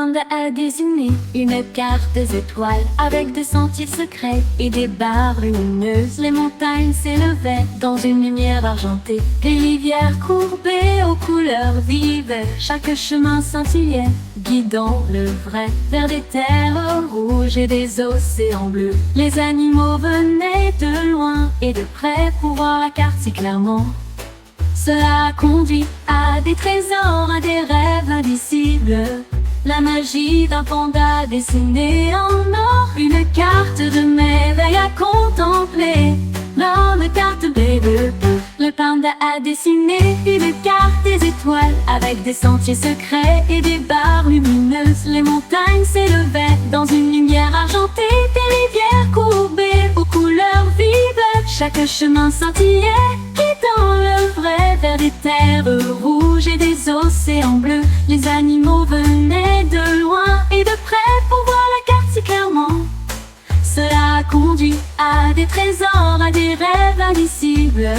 panda a dessiné une carte des étoiles avec des sentiers secrets et des barres lumineuses. Les montagnes s'élevaient dans une lumière argentée, des rivières courbées aux couleurs vives. Chaque chemin scintillait, guidant le vrai vers des terres rouges et des océans bleus. Les animaux venaient de loin et de près pour voir la carte si clairement. Cela a conduit à des trésors, à des rêves indicibles. La magie d'un panda dessiné en or, une carte de merveille à contempler. L'homme carte bébé, le panda a dessiné une carte des étoiles avec des sentiers secrets et des barres lumineuses. Les montagnes s'élevaient dans une lumière argentée, des rivières courbées aux couleurs vives. Chaque chemin scintillait, guidant le vrai vers des terres rouges et des océans bleus. Les animaux venaient de loin et de près pour voir la carte si clairement. Cela a conduit à des trésors, à des rêves indicibles.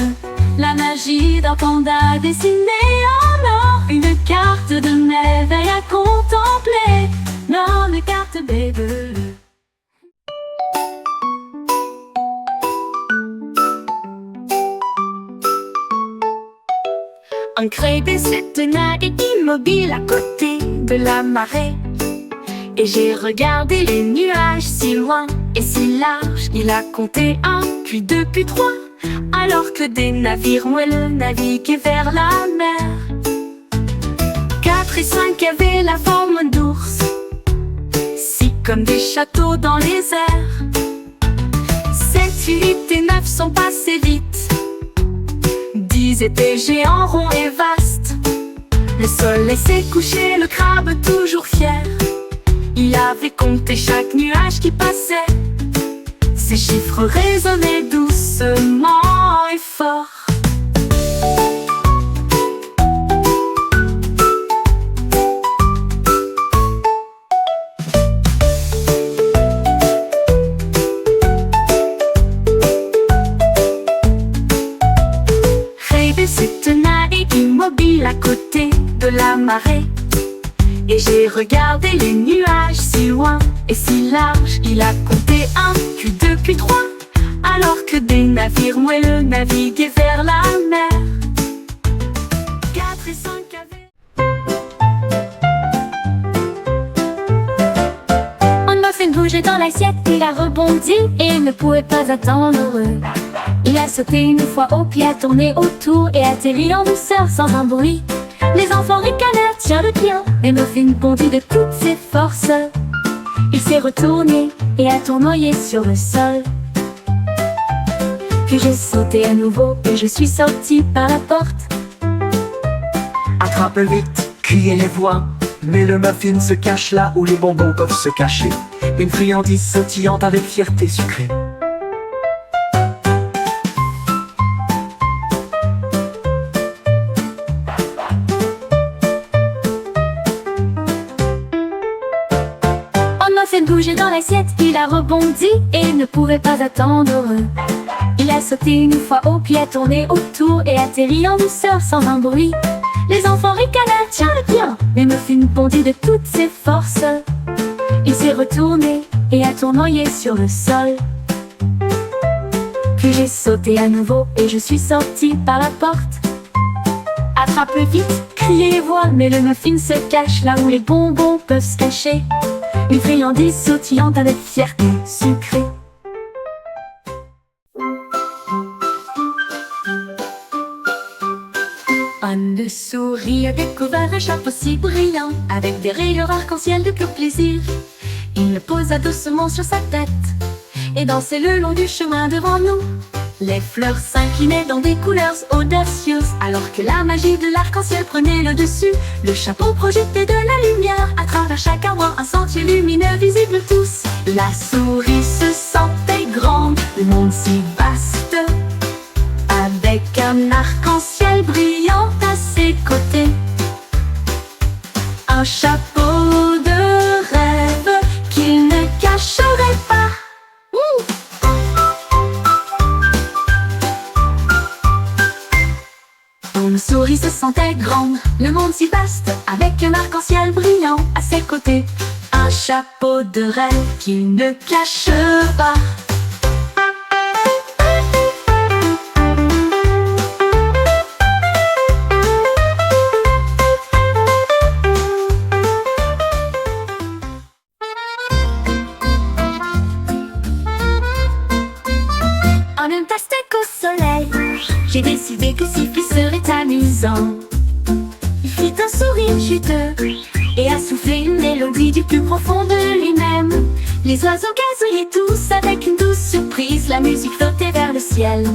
La magie d'un panda dessiné en or, une carte de merveille à contempler. Non, une carte bébé. Ancré des tenait immobile à côté de la marée. Et j'ai regardé les nuages si loin et si large. Il a compté 1, puis 2, puis 3, alors que des navires moelleux naviguaient vers la mer. 4 et 5 avaient la forme d'ours, 6 comme des châteaux dans les airs. 7, 8 et 9 sont passés vite. 10 étaient géants, ronds et vastes. Le soleil s'est couché, le crabe toujours fier. Il avait compté chaque nuage qui passait. Ces chiffres résonnaient doucement et fort. Rêvé se tenait immobile à côté de la marée. Et j'ai regardé les nuages si loin et si large. Il a compté 1, puis 2, puis 3, alors que des navires moelleux naviguaient vers la mer. 4 et 5 avaient... On m'a fait bouger dans l'assiette, il a rebondi et ne pouvait pas attendre. Il a sauté une fois au pied, a tourné autour et atterri en douceur sans un bruit. Les enfants ricanèrent, tiens le tien, et Muffin bondit de toutes ses forces. Il s'est retourné et a tournoyé sur le sol. Puis j'ai sauté à nouveau et je suis sorti par la porte. Attrape vite, criaient les voix. Mais le muffin se cache là où les bonbons peuvent se cacher. Une friandise sautillante avec fierté sucrée. Fait bouger dans l'assiette, il a rebondi et ne pouvait pas attendre. Il a sauté une fois au pied, a tourné autour et atterri en douceur sans un bruit. Les enfants ricanèrent, tiens le tien, mais Muffin bondit de toutes ses forces. Il s'est retourné et a tournoyé sur le sol. Puis j'ai sauté à nouveau et je suis sorti par la porte. Attrape vite, criaient les voix, mais le Muffin se cache là où les bonbons peuvent se cacher. Une friandise sautillante avec fierté sucrée. Une souris a découvert un chapeau si brillant, avec des rayures arc-en-ciel de pur plaisir. Il le posa doucement sur sa tête et dansait le long du chemin devant nous. Les fleurs s'inclinaient dans des couleurs audacieuses, alors que la magie de l'arc-en-ciel prenait le dessus. Le chapeau projetait de la lumière à travers chaque arbre, un sentier lumineux visible tous. La souris se sentait grande, le monde si vaste, avec un arc-en-ciel brillant à ses côtés. Un chapeau de rêve qu'il ne cacherait pas. Ton souris se sentait grande, le monde si vaste, avec un arc-en-ciel brillant à ses côtés. Un chapeau de reine qu'il ne cache pas. En un pastèque au soleil, j'ai décidé que siffler serait amusant. Il fit un sourire juteux et a soufflé une mélodie du plus profond de lui-même. Les oiseaux gazouillaient tous avec une douce surprise, la musique flottait vers le ciel.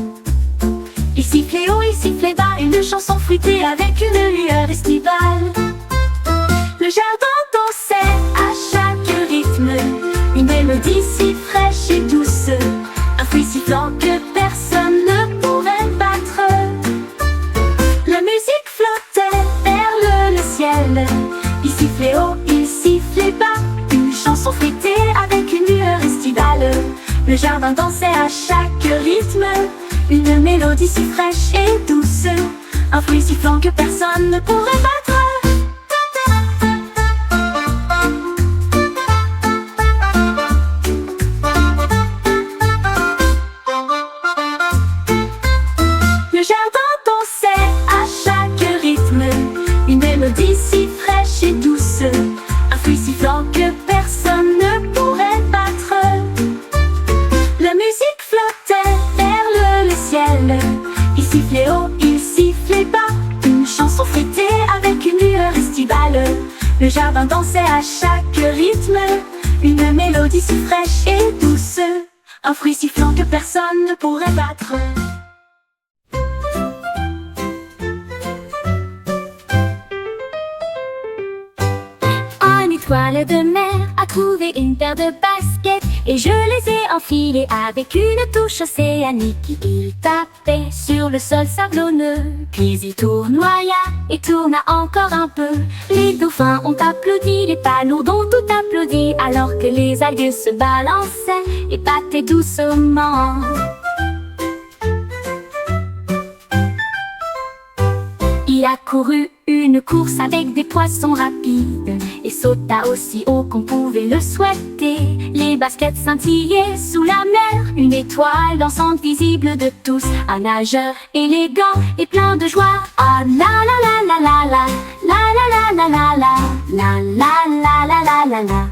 Il sifflait haut, il sifflait bas, une chanson fruitée avec une lueur estivale. Le jardin dansait à chaque rythme, une mélodie si fraîche et douce, un fruit sifflant que personne ne pourrait battre. La musique flottait vers le ciel, il sifflait haut, il sifflait bas, une chanson fruitée avec une lueur estivale. Le jardin dansait à chaque rythme, une mélodie si fraîche et douce, un fruit sifflant que personne ne pourrait battre. Le jardin dansait à chaque rythme, une mélodie si fraîche et douce, un fruit sifflant que personne ne pourrait battre. La musique flottait vers le ciel, il sifflait haut, il sifflait bas, une chanson fruitée avec une lueur estivale. Le jardin dansait à chaque rythme, une mélodie si fraîche et douce, un fruit sifflant que personne ne pourrait battre. Étoile de mer a trouvé une paire de baskets et je les ai enfilées avec une touche océanique. Il tapait sur le sol sablonneux, puis il tournoya et tourna encore un peu. Les dauphins ont applaudi, les palourdes ont tout applaudi, alors que les algues se balançaient et battaient doucement. Il a couru une course avec des poissons rapides et sauta aussi haut qu'on pouvait le souhaiter. Les baskets scintillaient sous la mer, une étoile dansante visible de tous. Un nageur élégant et plein de joie. Ah la la la la la la, la la la la la la, la la la la la la.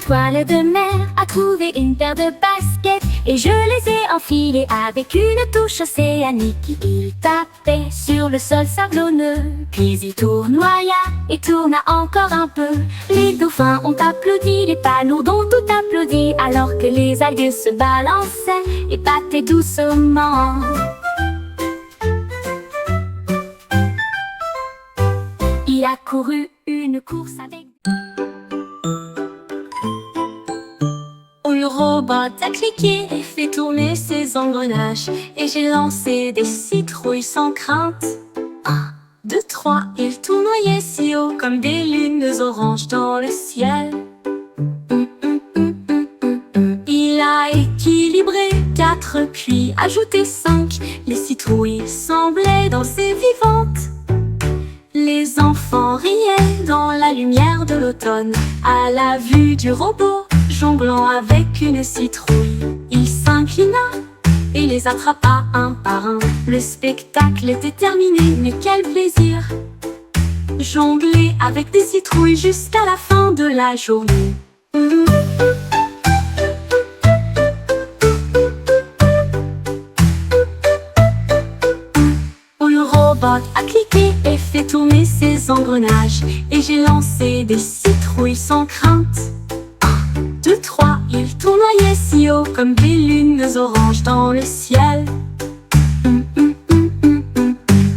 Étoile de mer a trouvé une paire de baskets et je les ai enfilées avec une touche océanique. Il tapait sur le sol sablonneux, puis il tournoya et tourna encore un peu. Les dauphins ont applaudi, les palourdes ont tout applaudi, alors que les algues se balançaient et battaient doucement. Il a couru une course avec... Le robot a cliqué et fait tourner ses engrenages et j'ai lancé des citrouilles sans crainte. 1, 2, 3, il tournoyait si haut comme des lunes oranges dans le ciel. Il a équilibré 4 puis ajouté 5. Les citrouilles semblaient danser vivantes. Les enfants riaient dans la lumière de l'automne à la vue du robot jonglant avec une citrouille. Il s'inclina et les attrapa un par un. Le spectacle était terminé, mais quel plaisir! Jongler avec des citrouilles jusqu'à la fin de la journée. Le robot a cliqué et fait tourner ses engrenages et j'ai lancé des citrouilles sans crainte. 1, 2, 3, il tournoyait si haut comme des lunes oranges dans le ciel.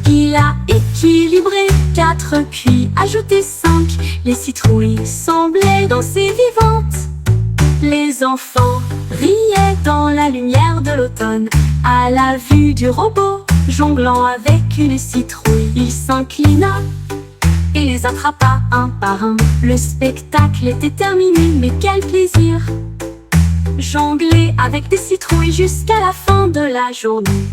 Il a équilibré 4 puis ajouté 5. Les citrouilles semblaient danser vivantes. Les enfants riaient dans la lumière de l'automne à la vue du robot jonglant avec une citrouille. Il s'inclina et les attrapa un par un. Le spectacle était terminé, mais quel plaisir! Jongler avec des citrouilles jusqu'à la fin de la journée.